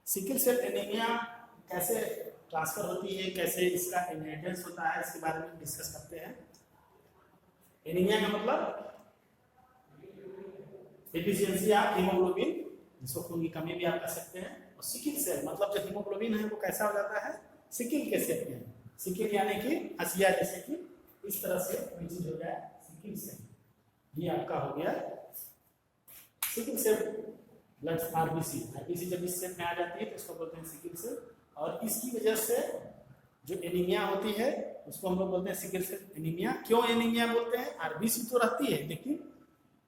Sickle cell anaemia कैसे transfer होती है, कैसे इसका इनहेरिटेंस होता है, इसके बारे में डिस्कस करते हैं। एनीमिया का मतलब डिफिशियंसी ऑफ हीमोग्लोबिन, जिसको खून की कमी भी आप कह सकते हैं। और सिकल सेल मतलब जो हीमोग्लोबिन है वो कैसा हो जाता है, सिकल के शेप में। सिकल यानी कि हसिया, जैसे कि इस तरह से कोई चीज हो जाए, सिकल सेल। ये आपका हो गया sickle cell blood RBC. RBC जब इस शेप में आ जाती है तो इसको बोलते हैं सिकल सेल। और इसकी वजह से जो एनीमिया होती है उसको हम लोग बोलते हैं सिकल सेल एनीमिया। क्यों एनीमिया बोलते हैं? आरबीसी तो रहती है, लेकिन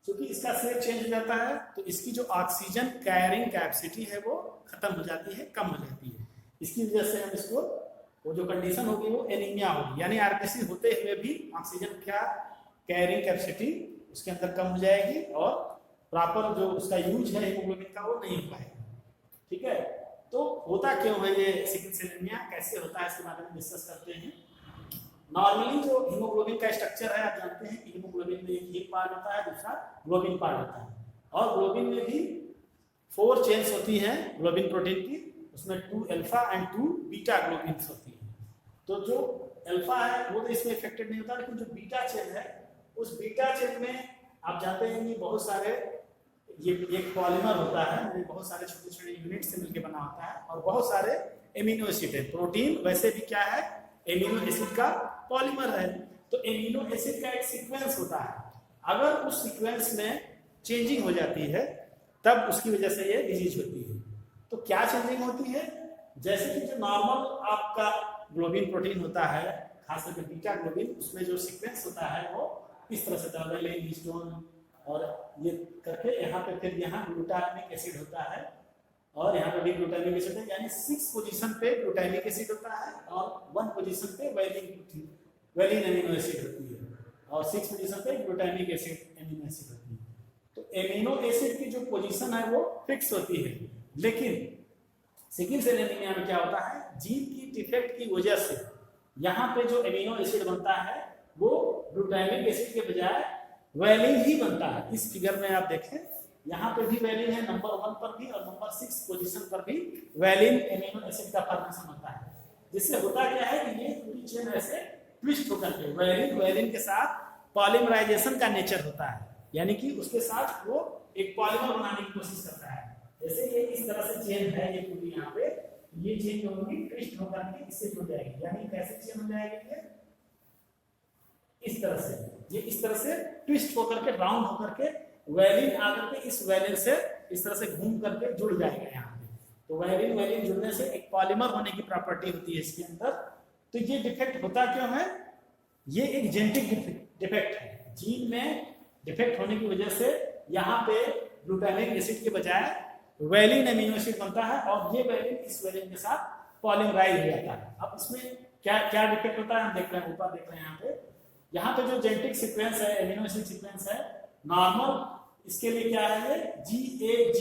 क्योंकि इसका शेप चेंज हो जाता है तो इसकी जो ऑक्सीजन कैरिंग कैपेसिटी है वो खत्म हो जाती है, कम हो जाती है। इसकी वजह से हम इसको, वो जो कंडीशन होगी वो एनीमिया होगी, यानी आरबीसी होते हुए भी ऑक्सीजन क्या कैरिंग कैपेसिटी उसके अंदर कम हो जाएगी और प्रॉपर जो उसका यूज है हीमोग्लोबिन का वो नहीं हो पाएगा। ठीक है, तो होता क्यों है ये सिकल सेल एनीमिया, कैसे होता है, इसके बारे में डिस्कस करते हैं। नॉर्मली जो हीमोग्लोबिन का स्ट्रक्चर है, आप जानते हैं कि हीमोग्लोबिन में एक हीम पार्ट होता है, दूसरा ग्लोबिन पार्ट होता है। और ग्लोबिन में भी 4 चेन्स होती हैं ग्लोबिन प्रोटीन की, उसमें 2 अल्फा एंड 2 बीटा ग्लोबिन्स होती हैं। तो जो अल्फा है वो तो इसमें इफेक्टेड नहीं होता, लेकिन जो बीटा चेन है उस बीटा चेन में आप जानते हैं कि बहुत सारे, ये एक पॉलीमर होता है, बहुत सारे छोटे छोटे यूनिट से मिलकर बना होता है, और बहुत सारे एमिनो एसिड है। प्रोटीन वैसे भी क्या है, एमिनो एसिड का पॉलीमर है। तो एमिनो एसिड का एक सीक्वेंस होता है, अगर उस सीक्वेंस में चेंजिंग हो जाती है तब उसकी वजह से ये डिजीज होती है। तो क्या चेंजिंग होती है, जैसे कि जो नॉर्मल आपका ग्लोबिन प्रोटीन होता है, खास करके बीटा ग्लोबिन, उसमें जो सीक्वेंस होता है वो इस तरह से डबल हिस्टोन और ये करके यहाँ पे फिर यहाँ ग्लूटामिक एसिड होता है, और यहाँ पे भी ग्लूटामिक एसिड है, यानी 6 पोजीशन पे ग्लूटामिक एसिड होता है और 1 पोजीशन पे वैलिन एमिनो एसिड होती है, और 6 पोजीशन पे ग्लूटामिक एसिड एमिनो एसिड होती है। तो एमिनो एसिड की जो पोजीशन है वो फिक्स होती है, लेकिन सिकल सेल एनीमिया में क्या होता है, जीन की डिफेक्ट की वजह से यहाँ पे जो एमिनो एसिड बनता है वो ग्लूटामिक एसिड के बजाय वैलिन ही बनता है। इस फिगर में आप देखें, यहाँ पे भी वैलिन है नंबर 1 पर भी, और नंबर 6 पोजीशन पर भी वैलिन एमिनो एसिड का फॉर्मेशन होता है। जिससे होता क्या है कि ये पूरी चेन ऐसे ट्विस्ट होकर के वैलिन के साथ पॉलीमराइजेशन का नेचर होता है, यानी कि उसके साथ वो एक पॉलीमर बनाने की कोशिश करता है। जैसे ये इस तरह से चेन है, ये पूरी यहाँ पे ये चेन जो होगी ट्विस्ट होकर के इससे जुड़ जाएगी, यानी कैसे चेन हो जाएगी ये इस तरह से, ये इस तरह से ट्विस्ट होकर के राउंड होकर के वैलिन आकर के इस वैलिन से इस तरह से घूम करके जुड़ जाएगा यहाँ पे। तो वैलिन जुड़ने से एक पॉलीमर होने की प्रॉपर्टी होती है इसके अंदर। तो ये डिफेक्ट होता क्यों है, ये एक जेनेटिक डिफेक्ट है, जीन में डिफेक्ट होने की वजह से यहाँ पे ग्लूटामिक एसिड के बजाय वैलिन एमिनो एसिड बनता है, और ये वैलिन इस वैलिन के साथ पॉलीमराइज हो जाता है। अब इसमें क्या क्या डिफेक्ट होता है हम देख रहे हैं, ऊपर देख रहे हैं यहाँ पे जो जेनेटिक सीक्वेंस है, एमिनो एसिड सीक्वेंस है नॉर्मल, इसके लिए क्या है GAG।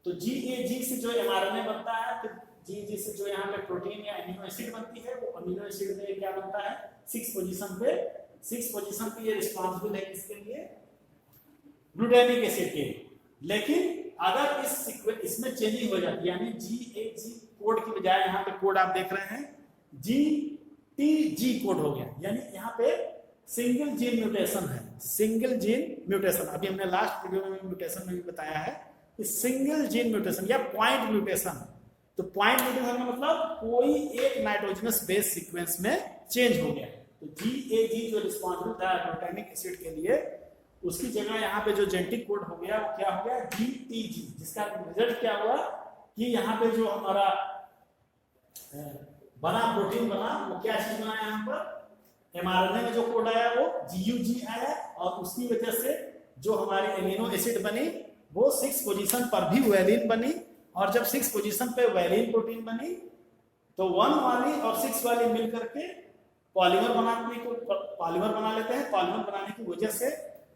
तो GAG से जो mRNA बनता है, फिर GAG से जो यहाँ पे प्रोटीन या एमिनो एसिड बनती है, वो अमीनो एसिड में क्या बनता है 6 पोजीशन पे ये रिस्पॉन्सिबल है इसके लिए ग्लूटामिक एसिड के। लेकिन अगर इसमें चेंजिंग हो जाती है, यानी GAG कोड की बजाय यहाँ पे कोड आप देख रहे हैं GTG कोड हो गया, यानी यहाँ पे सिंगल जीन म्यूटेशन है। सिंगल जीन म्यूटेशन, अभी हमने लास्ट वीडियो में म्यूटेशन में भी बताया है कि सिंगल जीन म्यूटेशन या पॉइंट म्यूटेशन। तो पॉइंट म्यूटेशन का मतलब कोई एक नाइट्रोजनस बेस सीक्वेंस में चेंज हो गया। तो GAG जो रिस्पॉन्सिबल था ग्लूटामिक एसिड के लिए, उसकी जगह यहाँ पे जो जेनेटिक कोड हो गया वो क्या हो गया GTG, जिसका रिजल्ट क्या हुआ कि यहाँ पे जो हमारा बना प्रोटीन बना, वो क्या चीज बना यहाँ पर, mRNA में जो कोड आया वो GUG आया, और उसकी वजह से जो हमारी एमिनो एसिड बनी वो 6 पोजीशन पर भी वैलिन बनी, और जब 6 पोजीशन पे वैलिन प्रोटीन बनी तो 1 वाली और 6 वाली मिल करके पॉलीमर बना लेते हैं। पॉलीमर बनाने की वजह से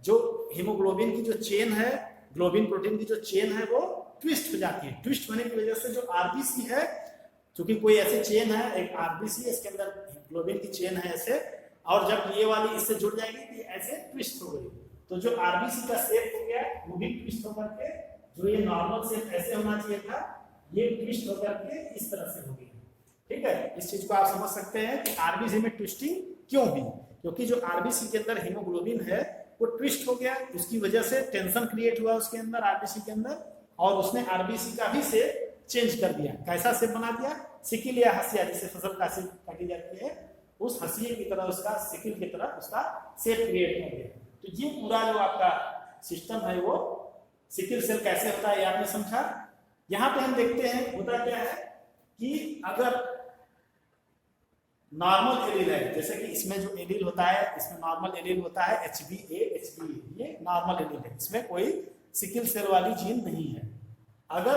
जो हीमोग्लोबिन की जो चेन है, ग्लोबिन प्रोटीन की जो चेन है वो ट्विस्ट हो जाती है। ट्विस्ट होने की वजह से जो आरबीसी है, क्योंकि कोई ऐसे चेन है, एक आरबीसी है, इसके अंदर ग्लोबिन की चेन है ऐसे, और जब ये वाली इससे जुड़ जाएगी तो ऐसे ट्विस्ट हो गई। तो जो आरबीसी का शेप हो गया वो भी ट्विस्ट होकर के, जो ये नॉर्मल शेप ऐसे होना चाहिए था ये ट्विस्ट होकर के इस तरह से होगी। ठीक है, इस चीज को आप समझ सकते हैं कि आरबीसी में ट्विस्टिंग क्यों हुई, क्योंकि जो आरबीसी के अंदर हीमोग्लोबिन है वो ट्विस्ट हो गया, उसकी वजह से टेंशन क्रिएट हुआ उसके अंदर, आरबीसी के अंदर, और उसने आरबीसी का भी शेप चेंज कर दिया। कैसा शेप बना दिया? सिकिल या हसिया, जिसे फसल का शेप काटी जाती है, उस हसिये की तरह उसका, सिकिल की तरह उसका शेप क्रिएट कर दिया। तो ये पूरा जो आपका सिस्टम है वो सिकिल सेल कैसे होता है ये आपने समझा। यहाँ पे हम देखते हैं होता क्या है कि अगर नॉर्मल एलील है, जैसे कि इसमें जो एलील होता है, इसमें नॉर्मल एलील होता है HBA HBA, ये नॉर्मल एलील है, इसमें कोई सिकिल सेल वाली जीन नहीं है। अगर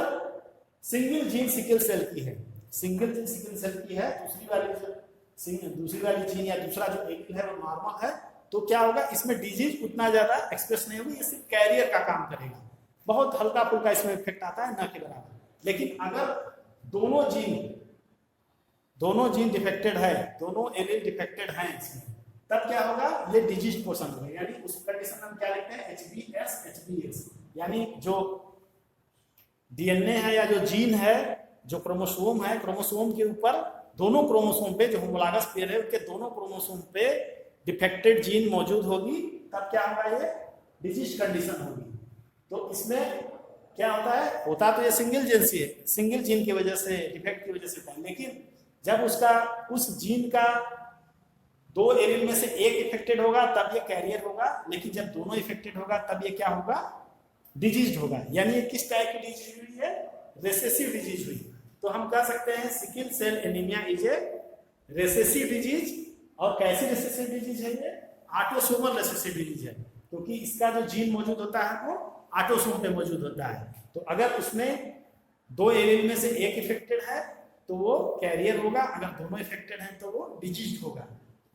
सिंगल जीन सिकिल सेल की है, सिंगल जीन सिकिल सेल की है, दूसरी वाली जीन या दूसरा जो एलील है वो नॉर्मल है, तो क्या होगा, इसमें डिजीज उतना ज्यादा एक्सप्रेस नहीं होगी, ये सिर्फ कैरियर का काम करेगा, बहुत हल्का फुल्का इसमें इफेक्ट आता है, न के बराबर। लेकिन अगर दोनों जीन डिफेक्टेड है, दोनों एलील डिफेक्टेड हैं इसमें, तब क्या होगा, ये डिजीज पोर्शन होगा, यानी उस कंडीशन में क्या लिखते हैं, HBS, यानी जो डीएनए है या जो जीन है, जो क्रोमोसोम है, क्रोमोसोम के ऊपर, दोनों क्रोमोसोम पे, जो होमोलॉगस पेयर है उनके दोनों क्रोमोसोम पे डिफेक्टेड जीन मौजूद होगी, तब क्या होगा, ये डिजीज कंडीशन होगी। तो इसमें क्या होता है तो ये सिंगल जीन की वजह से, डिफेक्ट की वजह से होता है। लेकिन जब उसका उस जीन का 2 एलील में से एक इफेक्टेड होगा तब ये कैरियर होगा, लेकिन जब दोनों इफेक्टेड होगा तब ये क्या होगा, डिजीज होगा। यानी ये किस टाइप की डिजीज हुई है, रेसेसिव डिजीज हुई। तो हम कह सकते हैं sickle cell anaemia is a recessive disease. और कैसी रेसेसिव डिजीज है ये, ऑटोसोमल रेसेसिव डिजीज है, क्योंकि इसका जो जीन मौजूद होता है वो ऑटोसोम पे मौजूद होता है। तो अगर उसमें 2 एलील में से एक इफेक्टेड है तो वो कैरियर होगा, अगर दोनों इफेक्टेड हैं तो वो डिजीज होगा।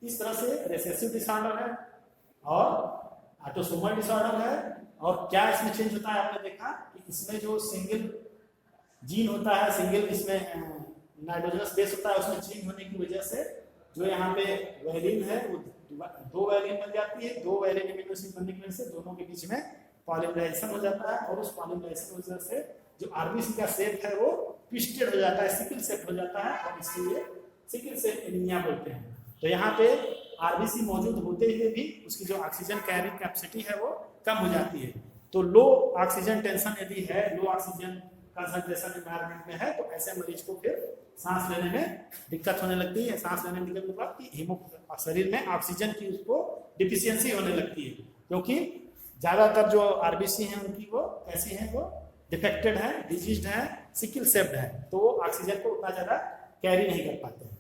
इस तरह से रेसेसिव डिसऑर्डर है और ऑटोसोमल डिसऑर्डर है। और क्या इसमें चेंज होता है, आपने देखा कि इसमें जो सिंगल जीन होता है, सिंगल इसमें नाइट्रोजनस बेस होता है, उसमें चेंज होने की वजह से जो यहाँ पे वैलिन है वो 2 वैलिन बन जाती है। 2 वैलिन एमिनो एसिड बनने की वजह से दोनों के बीच में पॉलीमराइजेशन हो जाता है, और उस पॉलीमराइजेशन की वजह से जो आरबीसी का शेप है वो ट्विस्टेड हो जाता है, सिकिल शेप हो जाता है, और इसलिए सिकिल सेल एनीमिया बोलते हैं। तो यहाँ पे आरबीसी मौजूद होते हुए भी उसकी जो ऑक्सीजन कैरिंग कैपेसिटी है वो कम हो जाती है। तो लो ऑक्सीजन टेंशन यदि है, लो ऑक्सीजन कंसंट्रेशन एनवायरनमेंट में है, तो ऐसे मरीज को फिर सांस लेने में दिक्कत होने लगती है। सांस लेने में दिक्कत मतलब कि शरीर में ऑक्सीजन की उसको डिफिशियंसी होने लगती है, क्योंकि ज्यादातर जो आरबीसी हैं उनकी वो कैसी हैं, वो डिफेक्टेड है, डिजीज्ड है, सिकिल सेप्ड है, तो वो ऑक्सीजन को उतना ज्यादा कैरी नहीं कर पाते।